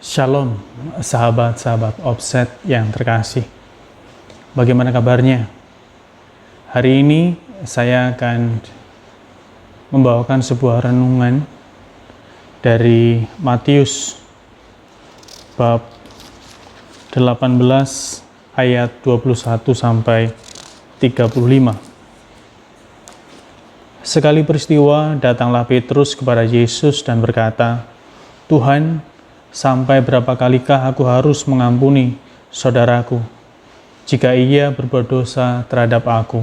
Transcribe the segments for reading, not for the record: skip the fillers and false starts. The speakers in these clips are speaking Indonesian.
Shalom, sahabat-sahabat Offset yang terkasih. Bagaimana kabarnya? Hari ini saya akan membawakan sebuah renungan dari Matius bab 18 ayat 21 sampai 35. Sekali peristiwa, datanglah Petrus kepada Yesus dan berkata, "Tuhan, sampai berapa kalikah aku harus mengampuni saudaraku jika ia berbuat dosa terhadap aku?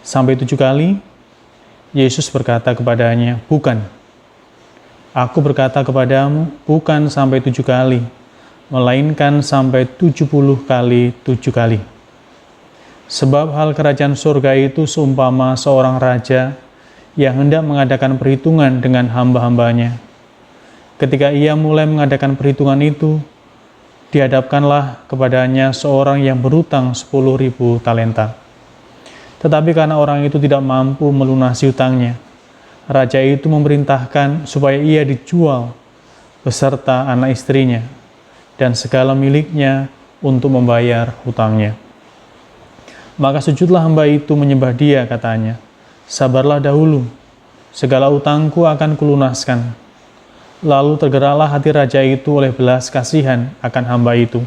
Sampai 7 kali?" Yesus berkata kepadanya, "Bukan. Aku berkata kepadamu, bukan sampai 7 kali, melainkan sampai 70 kali 7 kali. Sebab hal kerajaan surga itu seumpama seorang raja yang hendak mengadakan perhitungan dengan hamba-hambanya. Ketika ia mulai mengadakan perhitungan itu, dihadapkanlah kepadanya seorang yang berutang 10.000 talenta. Tetapi karena orang itu tidak mampu melunasi hutangnya, raja itu memerintahkan supaya ia dijual beserta anak istrinya dan segala miliknya untuk membayar hutangnya. Maka sujudlah hamba itu menyembah dia, katanya, 'Sabarlah dahulu, segala hutangku akan kulunaskan.' Lalu tergeraklah hati raja itu oleh belas kasihan akan hamba itu,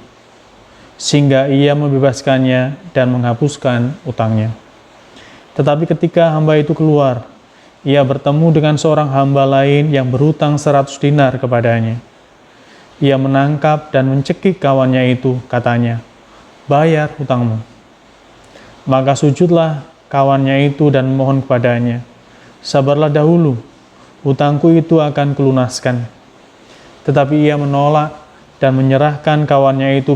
sehingga ia membebaskannya dan menghapuskan utangnya. Tetapi ketika hamba itu keluar, ia bertemu dengan seorang hamba lain yang berhutang 100 dinar kepadanya. Ia menangkap dan mencekik kawannya itu, katanya, 'Bayar hutangmu.' Maka sujudlah kawannya itu dan memohon kepadanya, 'Sabarlah dahulu, hutangku itu akan kulunaskan.' Tetapi ia menolak dan menyerahkan kawannya itu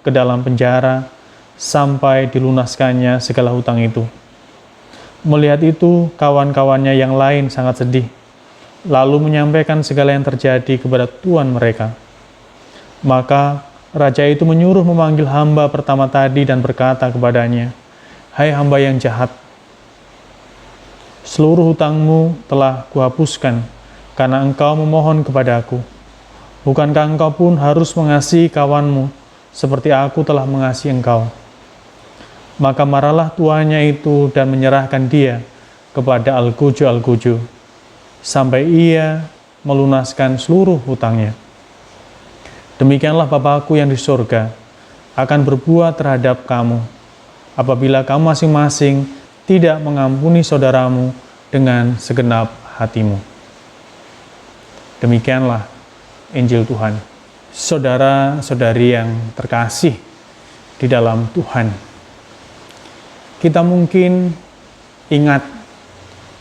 ke dalam penjara sampai dilunaskannya segala hutang itu. Melihat itu, kawan-kawannya yang lain sangat sedih, lalu menyampaikan segala yang terjadi kepada tuan mereka. Maka raja itu menyuruh memanggil hamba pertama tadi dan berkata kepadanya, 'Hai hamba yang jahat, seluruh hutangmu telah kuhapuskan karena engkau memohon kepadaku. Bukankah engkau pun harus mengasihi kawanmu seperti aku telah mengasihi engkau?' Maka marahlah tuannya itu dan menyerahkan dia kepada Al-Guju sampai ia melunaskan seluruh hutangnya. Demikianlah Bapa-Ku yang di surga akan berbuat terhadap kamu, apabila kamu masing-masing tidak mengampuni saudaramu dengan segenap hatimu." Demikianlah Injil Tuhan. Saudara-saudari yang terkasih di dalam Tuhan, kita mungkin ingat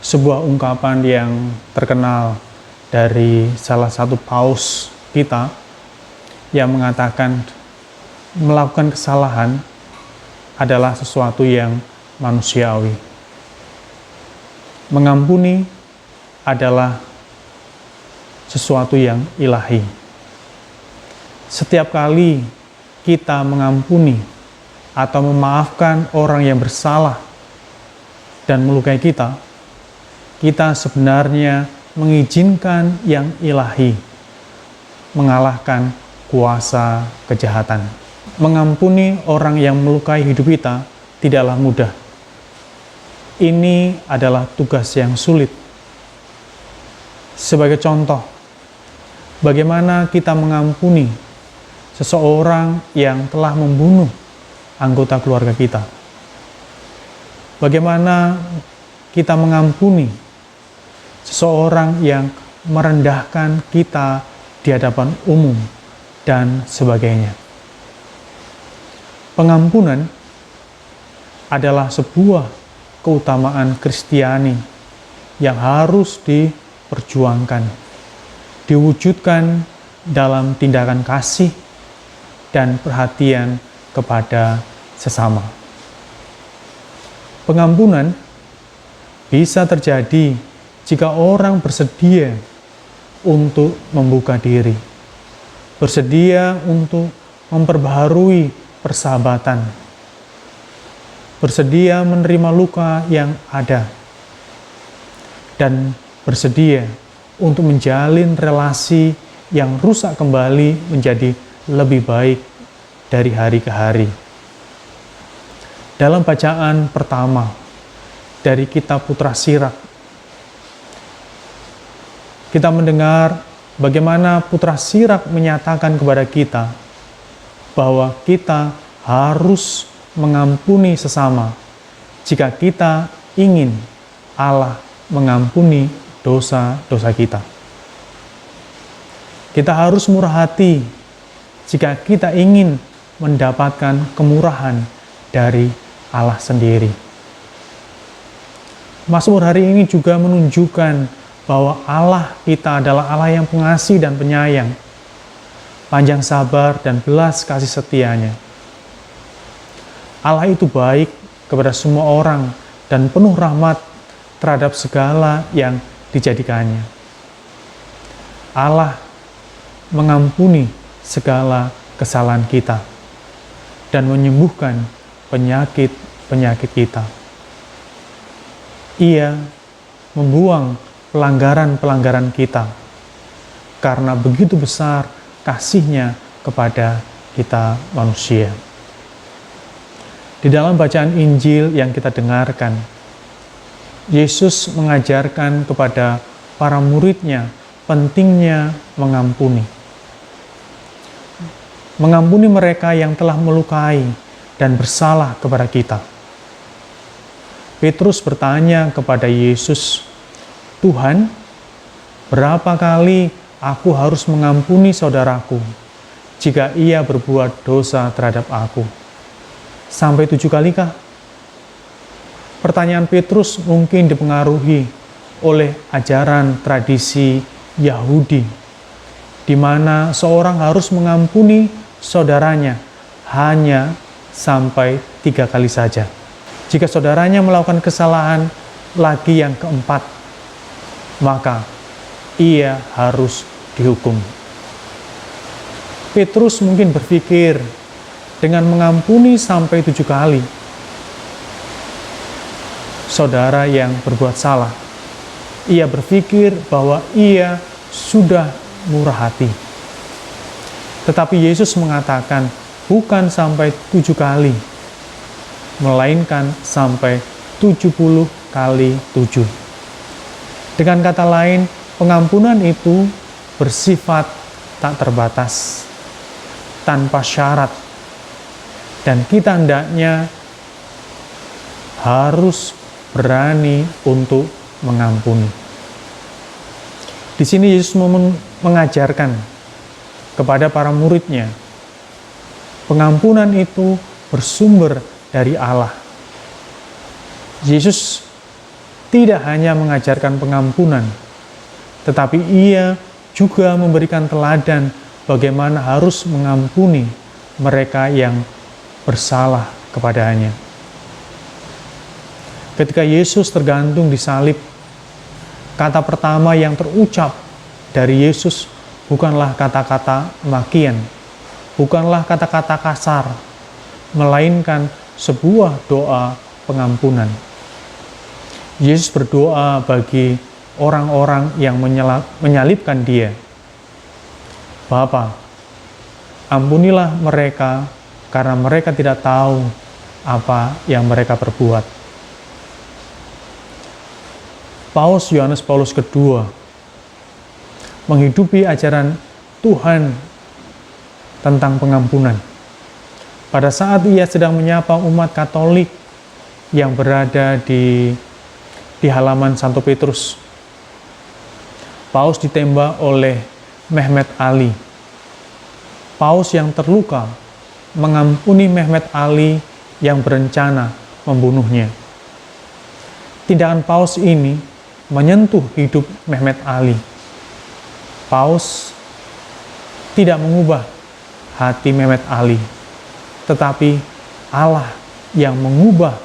sebuah ungkapan yang terkenal dari salah satu paus kita yang mengatakan melakukan kesalahan adalah sesuatu yang manusiawi. Mengampuni adalah sesuatu yang ilahi. Setiap kali kita mengampuni atau memaafkan orang yang bersalah dan melukai kita, kita sebenarnya mengizinkan yang ilahi mengalahkan kuasa kejahatan. Mengampuni orang yang melukai hidup kita tidaklah mudah. Ini adalah tugas yang sulit. Sebagai contoh, bagaimana kita mengampuni seseorang yang telah membunuh anggota keluarga kita? Bagaimana kita mengampuni seseorang yang merendahkan kita di hadapan umum dan sebagainya? Pengampunan adalah sebuah keutamaan Kristiani yang harus diperjuangkan, diwujudkan dalam tindakan kasih dan perhatian kepada sesama. Pengampunan bisa terjadi jika orang bersedia untuk membuka diri, bersedia untuk memperbaharui persahabatan, bersedia menerima luka yang ada, dan bersedia untuk menjalin relasi yang rusak kembali menjadi lebih baik dari hari ke hari. Dalam bacaan pertama dari kitab Putra Sirak, kita mendengar bagaimana Putra Sirak menyatakan kepada kita bahwa kita harus mengampuni sesama jika kita ingin Allah mengampuni dosa-dosa kita. Kita harus murah hati jika kita ingin mendapatkan kemurahan dari Allah sendiri. Mazmur hari ini juga menunjukkan bahwa Allah kita adalah Allah yang pengasih dan penyayang, panjang sabar dan belas kasih setianya. Allah itu baik kepada semua orang dan penuh rahmat terhadap segala yang dijadikannya. Allah mengampuni segala kesalahan kita dan menyembuhkan penyakit-penyakit kita. Ia membuang pelanggaran-pelanggaran kita karena begitu besar kasih-Nya kepada kita manusia. Di dalam bacaan Injil yang kita dengarkan, Yesus mengajarkan kepada para murid-Nya pentingnya mengampuni. Mengampuni mereka yang telah melukai dan bersalah kepada kita. Petrus bertanya kepada Yesus, "Tuhan, berapa kali aku harus mengampuni saudaraku jika ia berbuat dosa terhadap aku? Sampai 7 kali kah?" Pertanyaan Petrus mungkin dipengaruhi oleh ajaran tradisi Yahudi, di mana seorang harus mengampuni saudaranya hanya sampai 3 kali saja. Jika saudaranya melakukan kesalahan lagi yang keempat, maka ia harus dihukum. Petrus mungkin berpikir, dengan mengampuni sampai 7 kali saudara yang berbuat salah, ia berpikir bahwa ia sudah murah hati. Tetapi Yesus mengatakan bukan sampai 7 kali, melainkan sampai 70 kali 7. Dengan kata lain, pengampunan itu bersifat tak terbatas, tanpa syarat, dan kita hendaknya harus berani untuk mengampuni. Di sini Yesus mengajarkan kepada para murid-Nya, pengampunan itu bersumber dari Allah. Yesus tidak hanya mengajarkan pengampunan, tetapi Ia juga memberikan teladan bagaimana harus mengampuni mereka yang bersalah kepadanya. Ketika Yesus tergantung di salib, kata pertama yang terucap dari Yesus bukanlah kata-kata makian, bukanlah kata-kata kasar, melainkan sebuah doa pengampunan. Yesus berdoa bagi orang-orang yang menyalibkan Dia. Bapa, ampunilah mereka karena mereka tidak tahu apa yang mereka perbuat. Paus Yohanes Paulus II menghidupi ajaran Tuhan tentang pengampunan. Pada saat ia sedang menyapa umat Katolik yang berada di halaman Santo Petrus, Paus ditembak oleh Mehmet Ali. Paus yang terluka mengampuni Mehmet Ali yang berencana membunuhnya. Tindakan Paus ini menyentuh hidup Mehmet Ali. Paus tidak mengubah hati Mehmet Ali, tetapi Allah yang mengubah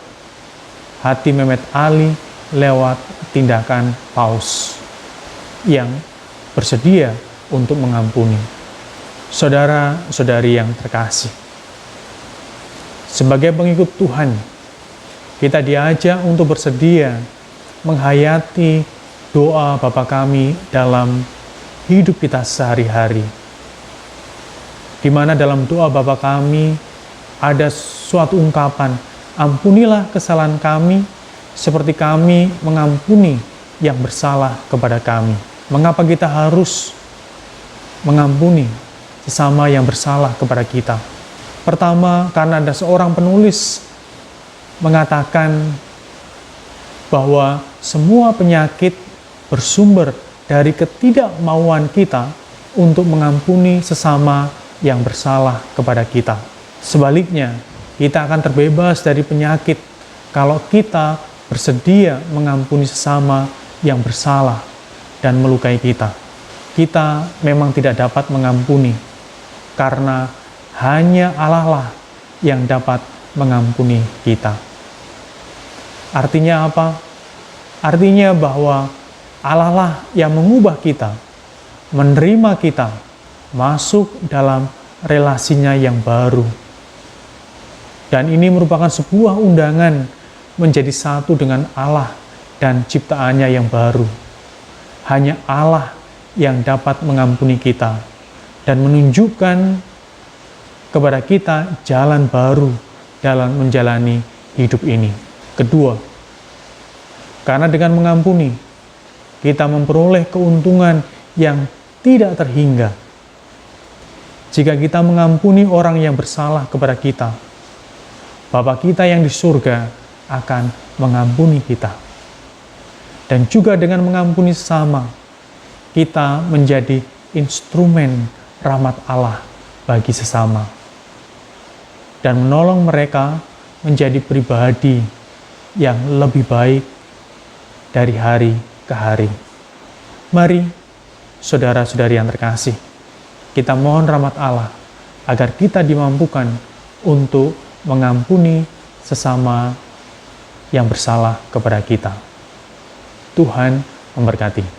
hati Mehmet Ali lewat tindakan Paus yang bersedia untuk mengampuni. Saudara-saudari yang terkasih, sebagai pengikut Tuhan, kita diajak untuk bersedia menghayati doa Bapa kami dalam hidup kita sehari-hari. Di mana dalam doa Bapa kami ada suatu ungkapan, ampunilah kesalahan kami seperti kami mengampuni yang bersalah kepada kami. Mengapa kita harus mengampuni sesama yang bersalah kepada kita? Pertama, karena ada seorang penulis mengatakan bahwa semua penyakit bersumber dari ketidakmauan kita untuk mengampuni sesama yang bersalah kepada kita. Sebaliknya, kita akan terbebas dari penyakit kalau kita bersedia mengampuni sesama yang bersalah dan melukai kita. Kita memang tidak dapat mengampuni, karena hanya Allah lah yang dapat mengampuni kita. Artinya apa? Artinya bahwa Allah lah yang mengubah kita, menerima kita, masuk dalam relasinya yang baru. Dan ini merupakan sebuah undangan menjadi satu dengan Allah dan ciptaannya yang baru. Hanya Allah yang dapat mengampuni kita dan menunjukkan kepada kita jalan baru dalam menjalani hidup ini. Kedua, karena dengan mengampuni, kita memperoleh keuntungan yang tidak terhingga. Jika kita mengampuni orang yang bersalah kepada kita, Bapa kita yang di surga akan mengampuni kita. Dan juga dengan mengampuni sesama, kita menjadi instrumen rahmat Allah bagi sesama. Dan menolong mereka menjadi pribadi yang lebih baik dari hari ke hari. Mari, saudara-saudari yang terkasih, kita mohon rahmat Allah agar kita dimampukan untuk mengampuni sesama yang bersalah kepada kita. Tuhan memberkati.